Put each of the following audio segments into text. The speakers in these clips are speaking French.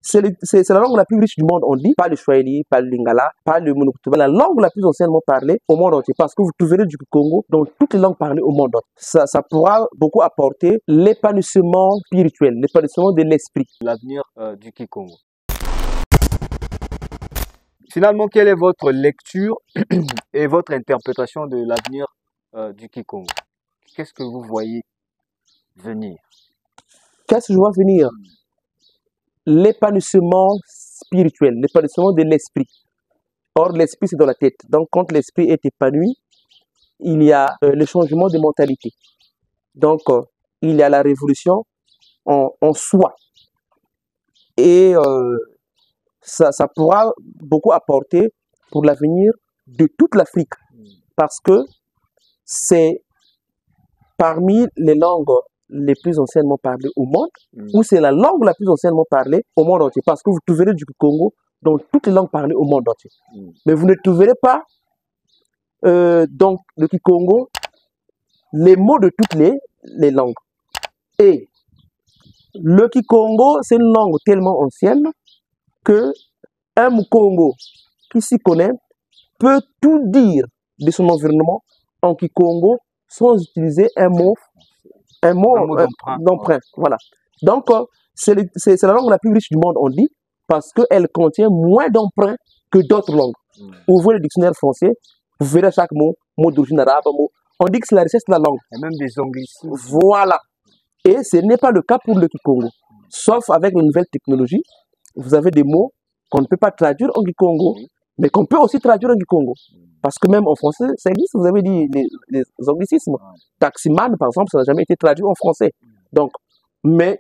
c'est la langue la plus riche du monde, on dit. Pas le Swahili, pas le Lingala, pas le Monokutuba. La langue la plus anciennement parlée au monde entier. Parce que vous trouverez du Kikongo dans toutes les langues parlées au monde entier. Ça pourra beaucoup apporter l'épanouissement spirituel, l'épanouissement de l'esprit. L'avenir du Kikongo. Finalement, quelle est votre lecture et votre interprétation de l'avenir du Kikongo? Qu'est-ce que vous voyez venir? Qu'est-ce que je vois venir? L'épanouissement spirituel, l'épanouissement de l'esprit. Or, l'esprit, c'est dans la tête. Donc, quand l'esprit est épanoui, il y a le changement de mentalité. Donc, il y a la révolution en soi. Et ça pourra beaucoup apporter pour l'avenir de toute l'Afrique. Parce que c'est parmi les langues les plus anciennement parlées au monde, ou c'est la langue la plus anciennement parlée au monde entier. Parce que vous trouverez du Congo dans toutes les langues parlées au monde entier. Mais vous ne trouverez pas dans le Kikongo les mots de toutes les langues. Et le Kikongo, c'est une langue tellement ancienne que un Mukongo qui s'y connaît peut tout dire de son environnement en Kikongo sans utiliser un mot d'emprunt. Voilà. Donc, c'est la langue la plus riche du monde, on dit, parce qu'elle contient moins d'emprunts que d'autres langues. Ouvrez le dictionnaire français, vous verrez chaque mot d'origine arabe, on dit que c'est la richesse de la langue. Et même des anglicismes. Voilà. Et ce n'est pas le cas pour le Kikongo. Sauf avec les nouvelles technologies, vous avez des mots qu'on ne peut pas traduire en Kikongo, mais qu'on peut aussi traduire en Kikongo. Parce que même en français, ça existe, vous avez dit les anglicismes. Taximan, par exemple, ça n'a jamais été traduit en français. Donc, mais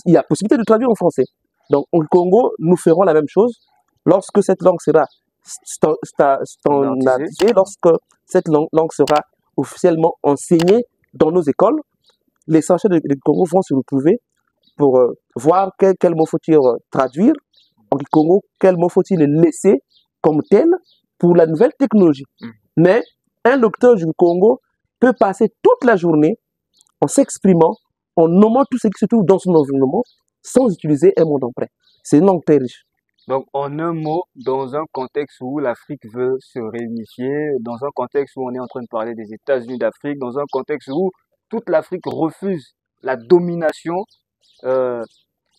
il y a possibilité de traduire en français. Donc, au Congo, nous ferons la même chose lorsque cette langue sera standardisée, lorsque cette langue sera officiellement enseignée dans nos écoles. Les chercheurs du Congo vont se retrouver pour voir quel mot faut-il traduire en Congo, quel mot faut-il laisser comme tel pour la nouvelle technologie. Mais un docteur du Congo peut passer toute la journée en s'exprimant, en nommant tout ce qui se trouve dans son environnement, sans utiliser un mot d'emprunt. C'est une langue très riche. Donc, en un mot, dans un contexte où l'Afrique veut se réunifier, dans un contexte où on est en train de parler des États-Unis d'Afrique, dans un contexte où toute l'Afrique refuse la domination,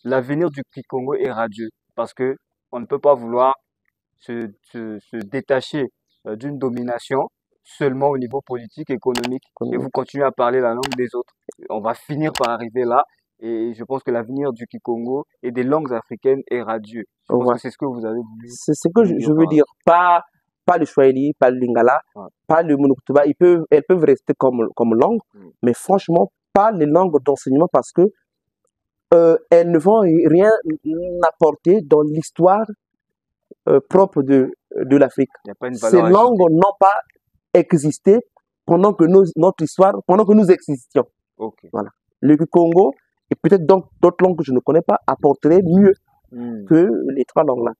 l'avenir du Kikongo est radieux. Parce que on ne peut pas vouloir se détacher d'une domination seulement au niveau politique, économique, et vous continuez à parler la langue des autres. On va finir par arriver là, et je pense que l'avenir du Kikongo et des langues africaines est radieux. Je pense que c'est ce que vous avez voulu. C'est ce que je veux dire. Pas le Swahili, pas le Lingala, pas le Monokutuba. Elles peuvent rester comme langue, mais franchement, pas les langues d'enseignement parce que elles ne vont rien apporter dans l'histoire propre de l'Afrique. Ces langues n'ont pas existé pendant que pendant que nous existions. Voilà. Le Congo et peut-être d'autres langues que je ne connais pas apporteraient mieux que les trois langues là.